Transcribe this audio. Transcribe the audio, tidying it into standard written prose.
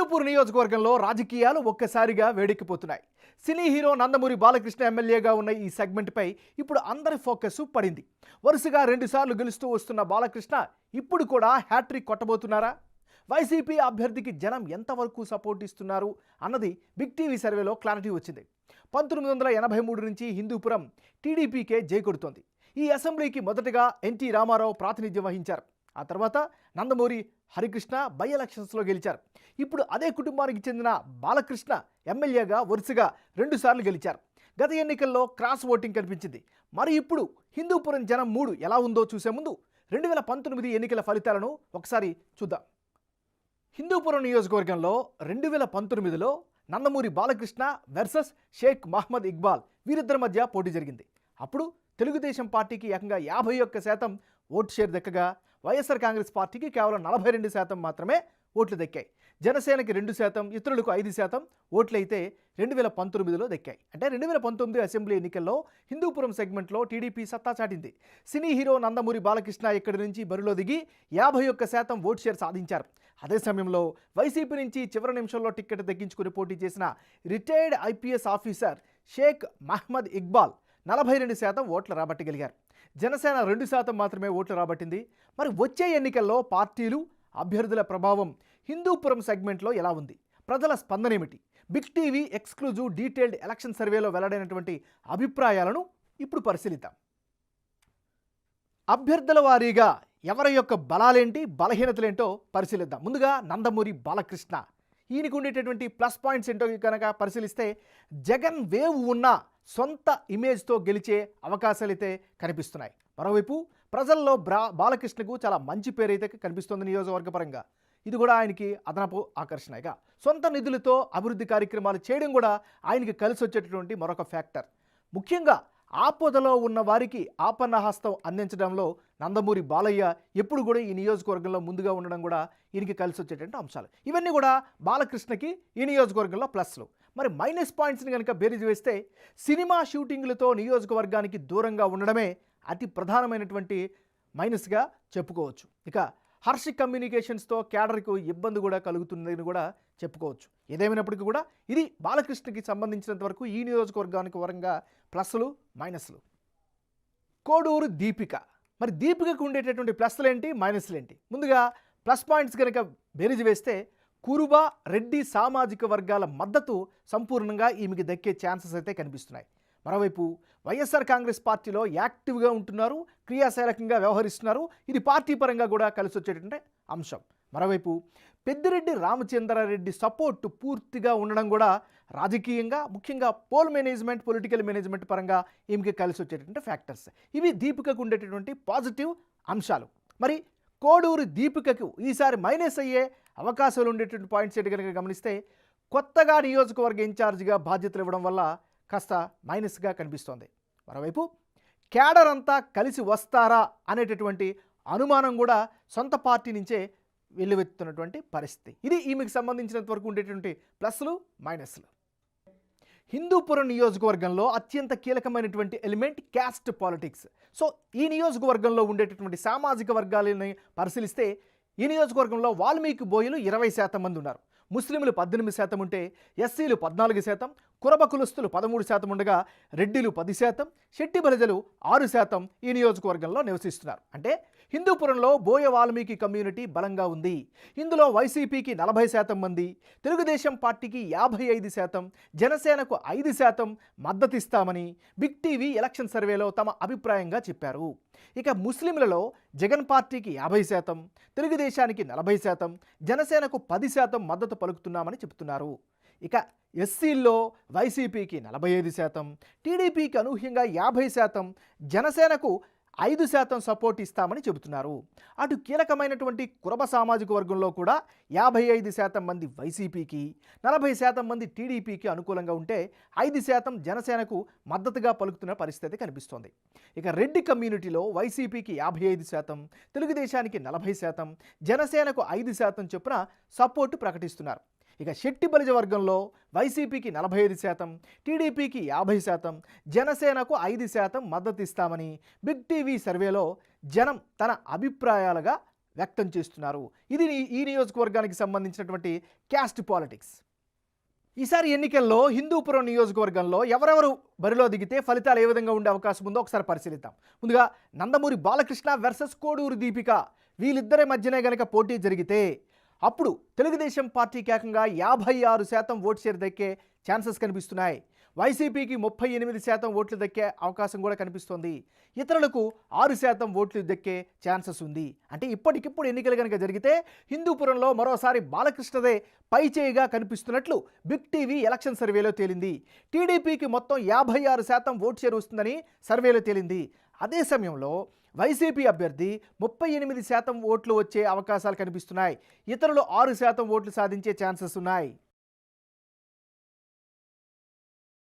హిందూపూర్ నియోజకవర్గంలో రాజకీయాలు ఒక్కసారిగా వేడెక్కిపోతున్నాయి. సినీ హీరో నందమూరి బాలకృష్ణ ఎమ్మెల్యేగా ఉన్న ఈ సెగ్మెంట్పై ఇప్పుడు అందరి ఫోకస్ పడింది. వరుసగా 2 సార్లు గెలుస్తూ వస్తున్న బాలకృష్ణ ఇప్పుడు కూడా హ్యాట్రిక్ కొట్టబోతున్నారా? వైసీపీ అభ్యర్థికి జనం ఎంతవరకు సపోర్ట్ ఇస్తున్నారు అన్నది బిగ్ టీవీ సర్వేలో క్లారిటీ వచ్చింది. 1983 నుంచి హిందూపురం టీడీపీకే జై కొడుతోంది. ఈ అసెంబ్లీకి మొదటగా ఎన్టీ రామారావు ప్రాతినిధ్యం వహించారు. ఆ తర్వాత నందమూరి హరికృష్ణ బై ఎలక్షన్స్లో గెలిచారు. ఇప్పుడు అదే కుటుంబానికి చెందిన బాలకృష్ణ ఎమ్మెల్యేగా వరుసగా 2 సార్లు గెలిచారు. గత ఎన్నికల్లో క్రాస్ ఓటింగ్ కనిపించింది. మరి ఇప్పుడు హిందూపురం జనం మూడు ఎలా ఉందో చూసే ముందు 2019 ఎన్నికల ఫలితాలను ఒకసారి చూద్దాం. హిందూపురం నియోజకవర్గంలో 2019లో నందమూరి బాలకృష్ణ వర్సెస్ షేక్ మహమ్మద్ ఇక్బాల్ వీరిద్దరి మధ్య పోటీ జరిగింది. అప్పుడు తెలుగుదేశం పార్టీకి ఏకంగా 51% ఓటు షేర్ దక్కగా వైఎస్ఆర్ కాంగ్రెస్ పార్టీకి కేవలం 42% మాత్రమే ఓట్లు దక్కాయి. జనసేనకి 2%, ఇతరులకు 5% ఓట్లయితే 2019లో దక్కాయి. అంటే 2019 అసెంబ్లీ ఎన్నికల్లో హిందూపురం సెగ్మెంట్లో టీడీపీ సత్తా చాటింది. సినీ హీరో నందమూరి బాలకృష్ణ ఇక్కడి నుంచి బరిలో దిగి 51% ఓటు షేర్ సాధించారు. అదే సమయంలో వైసీపీ నుంచి చివరి నిమిషంలో టిక్కెట్ దక్కించుకుని పోటీ చేసిన retired IPS officer Sheikh Mohammed Iqbal 42% ఓట్లు రాబట్టగలిగారు. జనసేన 2% మాత్రమే ఓట్లు రాబట్టింది. మరి వచ్చే ఎన్నికల్లో పార్టీలు, అభ్యర్థుల ప్రభావం హిందూపురం సెగ్మెంట్లో ఎలా ఉంది? ప్రజల స్పందన ఏమిటి? Big TV exclusive detailed election సర్వేలో వెల్లడైనటువంటి అభిప్రాయాలను ఇప్పుడు పరిశీలిద్దాం. అభ్యర్థుల వారీగా ఎవరి యొక్క బలాలేంటి, బలహీనతలేంటో పరిశీలిద్దాం. ముందుగా నందమూరి బాలకృష్ణ, ఈయనకు ఉండేటటువంటి ప్లస్ పాయింట్స్ ఏంటో కనుక పరిశీలిస్తే జగన్ వేవ్ ఉన్న సొంత ఇమేజ్తో గెలిచే అవకాశాలైతే కనిపిస్తున్నాయి. మరోవైపు ప్రజల్లో బాలకృష్ణకు చాలా మంచి పేరైతే కనిపిస్తుంది నియోజకవర్గపరంగా. ఇది కూడా ఆయనకి అదనపు ఆకర్షణగా సొంత నిధులతో అభివృద్ధి కార్యక్రమాలు చేయడం కూడా ఆయనకి కలిసి వచ్చేటటువంటి మరొక ఫ్యాక్టర్. ముఖ్యంగా ఆపదలో ఉన్న వారికి ఆపన్నహస్తం అందించడంలో నందమూరి బాలయ్య ఎప్పుడు కూడా ఈ నియోజకవర్గంలో ముందుగా ఉండడం కూడా ఈయనకి కలిసి వచ్చేటువంటి అంశాలు. ఇవన్నీ కూడా బాలకృష్ణకి ఈ నియోజకవర్గంలో ప్లస్లు. మరి మైనస్ పాయింట్స్ని కనుక బేరీజు వేస్తే సినిమా షూటింగ్లతో నియోజకవర్గానికి దూరంగా ఉండడమే అతి ప్రధానమైనటువంటి మైనస్గా చెప్పుకోవచ్చు. ఇక హర్షి కమ్యూనికేషన్స్తో క్యాడర్కు ఇబ్బంది కూడా కలుగుతుందని కూడా చెప్పుకోవచ్చు. ఏదేమైనప్పటికీ కూడా ఇది బాలకృష్ణకి సంబంధించినంత వరకు ఈ నియోజకవర్గానికి వరంగా ప్లస్లు, మైనస్లు. కోడూరు దీపిక, మరి దీపికకు ఉండేటటువంటి ప్లస్లు ఏంటి, మైనస్లు ఏంటి? ముందుగా ప్లస్ పాయింట్స్ కనుక బేరీజు వేస్తే కురుబ, రెడ్డి సామాజిక వర్గాల మద్దతు సంపూర్ణంగా ఈమెకి దక్కే ఛాన్సెస్ అయితే కనిపిస్తున్నాయి. మరోవైపు వైఎస్ఆర్ కాంగ్రెస్ పార్టీలో యాక్టివ్గా ఉంటున్నారు, క్రియాశీలకంగా వ్యవహరిస్తున్నారు. ఇది పార్టీ పరంగా కూడా కలిసి వచ్చేటటువంటి అంశం. మరోవైపు పెద్దిరెడ్డి రామచంద్రారెడ్డి సపోర్టు పూర్తిగా ఉండడం కూడా రాజకీయంగా, ముఖ్యంగా పోల్ మేనేజ్మెంట్, పొలిటికల్ మేనేజ్మెంట్ పరంగా ఈమెకి కలిసి వచ్చేటటువంటి ఫ్యాక్టర్స్. ఇవి దీపికకు ఉండేటటువంటి పాజిటివ్ అంశాలు. మరి కోడూరు దీపికకు ఈసారి మైనస్ అయ్యే అవకాశాలు ఉండేటువంటి పాయింట్స్ ఏంటి కనుక గమనిస్తే కొత్తగా నియోజకవర్గ ఇన్ఛార్జిగా బాధ్యతలు ఇవ్వడం వల్ల కాస్త మైనస్గా కనిపిస్తోంది. మరోవైపు క్యాడర్ అంతా కలిసి వస్తారా అనేటటువంటి అనుమానం కూడా సొంత పార్టీ నుంచే వెల్లువెత్తుతున్నటువంటి పరిస్థితి. ఇది ఈమెకు సంబంధించినంత వరకు ఉండేటువంటి ప్లస్లు, మైనస్లు. హిందూపురం నియోజకవర్గంలో అత్యంత కీలకమైనటువంటి ఎలిమెంట్ క్యాస్ట్ పాలిటిక్స్. సో ఈ నియోజకవర్గంలో ఉండేటటువంటి సామాజిక వర్గాలని పరిశీలిస్తే ఈ నియోజకవర్గంలో వాల్మీకి బోయలు 20% మంది ఉన్నారు. ముస్లింలు 18% ఉంటే ఎస్సీలు 14%, కురబ కులస్తులు 13% ఉండగా రెడ్డిలు 10%, శెట్టి బలిజలు 6% ఈ నియోజకవర్గంలో నివసిస్తున్నారు. అంటే హిందూపురంలో బోయ వాల్మీకి కమ్యూనిటీ బలంగా ఉంది. ఇందులో వైసీపీకి 40% మంది, తెలుగుదేశం పార్టీకి 55%, జనసేనకు 5% మద్దతిస్తామని బిగ్ టీవీ ఎలక్షన్ సర్వేలో తమ అభిప్రాయంగా చెప్పారు. ఇక ముస్లింలలో జగన్ పార్టీకి 50%, తెలుగుదేశానికి 40%, జనసేనకు 10% మద్దతు పలుకుతున్నామని చెబుతున్నారు. ఇక ఎస్సీల్లో వైసీపీకి 45%, టీడీపీకి అనూహ్యంగా 50%, జనసేనకు 5% సపోర్ట్ ఇస్తామని చెబుతున్నారు. అటు కీలకమైనటువంటి కురబ సామాజిక వర్గంలో కూడా 55% మంది వైసీపీకి, 40% మంది టీడీపీకి అనుకూలంగా ఉంటే 5% జనసేనకు మద్దతుగా పలుకుతున్న పరిస్థితి కనిపిస్తోంది. ఇక రెడ్డి కమ్యూనిటీలో వైసీపీకి 55%, తెలుగుదేశానికి 40%, జనసేనకు 5% చొప్పున సపోర్టు ప్రకటిస్తున్నారు. ఇక శెట్టి బలిజ వర్గంలో వైసీపీకి 45%, టీడీపీకి 50%, జనసేనకు 5% మద్దతు ఇస్తామని బిగ్ టీవీ సర్వేలో జనం తన అభిప్రాయాలుగా వ్యక్తం చేస్తున్నారు. ఇది ఈ నియోజకవర్గానికి సంబంధించినటువంటి క్యాస్ట్ పాలిటిక్స్. ఈసారి ఎన్నికల్లో హిందూపురం నియోజకవర్గంలో ఎవరెవరు బరిలో దిగితే ఫలితాలు ఏ విధంగా ఉండే అవకాశం ఉందో ఒకసారి పరిశీలిద్దాం. ముందుగా నందమూరి బాలకృష్ణ వర్సెస్ కోడూరు దీపిక, వీళ్ళిద్దరి మధ్యనే గనక పోటీ జరిగితే అప్పుడు తెలుగుదేశం పార్టీకి ఏకంగా 56% ఓటు షేర్ దక్కే ఛాన్సెస్ కనిపిస్తున్నాయి. వైసీపీకి 38% ఓట్లు దక్కే అవకాశం కూడా కనిపిస్తోంది. ఇతరులకు 6% ఓట్లు దక్కే ఛాన్సెస్ ఉంది. అంటే ఇప్పటికిప్పుడు ఎన్నికలు కనుక జరిగితే హిందూపురంలో మరోసారి బాలకృష్ణదే పైచేయిగా కనిపిస్తున్నట్లు బిగ్ టీవీ ఎలక్షన్ సర్వేలో తేలింది. టీడీపీకి మొత్తం 56% ఓటు షేర్ వస్తుందని సర్వేలో తేలింది. అదే సమయంలో వైసీపీ అభ్యర్థి 38% ఓట్లు వచ్చే అవకాశాలు కనిపిస్తున్నాయి. ఇతరులు 6% ఓట్లు సాధించే ఛాన్సెస్ ఉన్నాయి.